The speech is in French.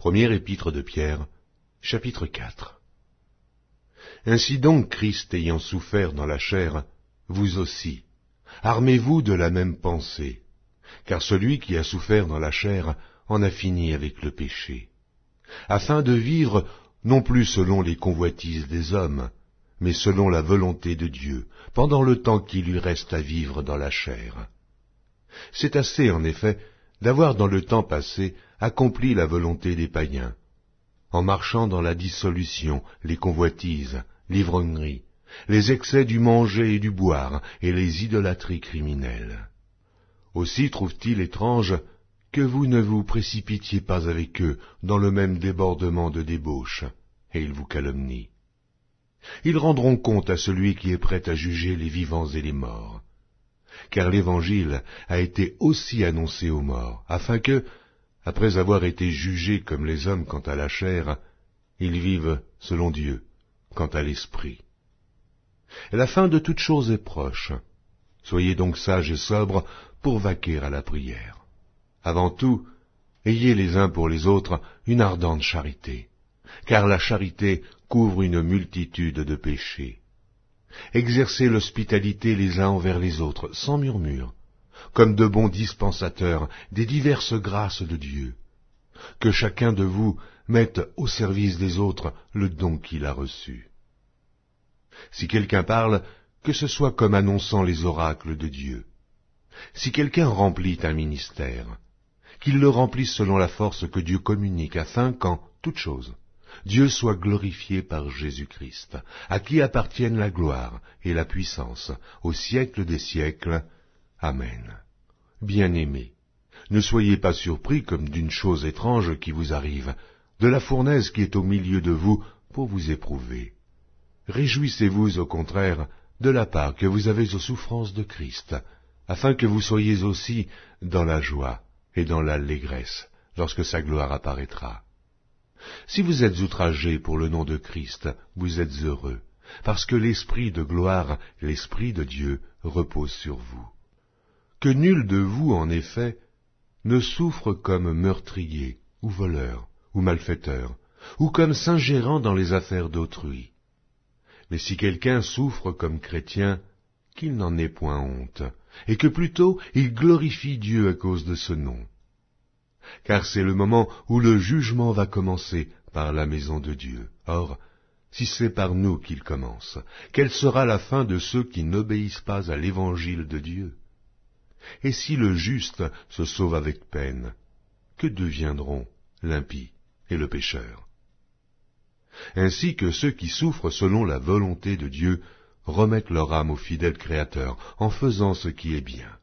Première épître de Pierre, chapitre 4. Ainsi donc, Christ ayant souffert dans la chair, vous aussi, armez-vous de la même pensée, car celui qui a souffert dans la chair en a fini avec le péché, afin de vivre non plus selon les convoitises des hommes, mais selon la volonté de Dieu, pendant le temps qui lui reste à vivre dans la chair. C'est assez, en effet, d'avoir dans le temps passé accompli la volonté des païens, en marchant dans la dissolution, les convoitises, l'ivrognerie, les excès du manger et du boire, et les idolâtries criminelles. Aussi trouve-t-il étrange que vous ne vous précipitiez pas avec eux dans le même débordement de débauche, et ils vous calomnient. Ils rendront compte à celui qui est prêt à juger les vivants et les morts. Car l'Évangile a été aussi annoncé aux morts, afin que, après avoir été jugés comme les hommes quant à la chair, ils vivent selon Dieu, quant à l'esprit. La fin de toute chose est proche. Soyez donc sages et sobres pour vaquer à la prière. Avant tout, ayez les uns pour les autres une ardente charité, car la charité couvre une multitude de péchés. Exercez l'hospitalité les uns envers les autres, sans murmure, comme de bons dispensateurs des diverses grâces de Dieu. Que chacun de vous mette au service des autres le don qu'il a reçu. Si quelqu'un parle, que ce soit comme annonçant les oracles de Dieu. Si quelqu'un remplit un ministère, qu'il le remplisse selon la force que Dieu communique, afin qu'en toute chose, Dieu soit glorifié par Jésus-Christ, à qui appartiennent la gloire et la puissance, au siècle des siècles. Amen. Bien-aimés, ne soyez pas surpris comme d'une chose étrange qui vous arrive, de la fournaise qui est au milieu de vous pour vous éprouver. Réjouissez-vous au contraire de la part que vous avez aux souffrances de Christ, afin que vous soyez aussi dans la joie et dans l'allégresse lorsque sa gloire apparaîtra. Si vous êtes outragés pour le nom de Christ, vous êtes heureux, parce que l'Esprit de gloire, l'Esprit de Dieu, repose sur vous. Que nul de vous, en effet, ne souffre comme meurtrier, ou voleur, ou malfaiteur, ou comme s'ingérant dans les affaires d'autrui. Mais si quelqu'un souffre comme chrétien, qu'il n'en ait point honte, et que plutôt il glorifie Dieu à cause de ce nom. Car c'est le moment où le jugement va commencer par la maison de Dieu. Or, si c'est par nous qu'il commence, quelle sera la fin de ceux qui n'obéissent pas à l'évangile de Dieu? Et si le juste se sauve avec peine, que deviendront l'impie et le pécheur? Ainsi que ceux qui souffrent selon la volonté de Dieu remettent leur âme au fidèle Créateur en faisant ce qui est bien.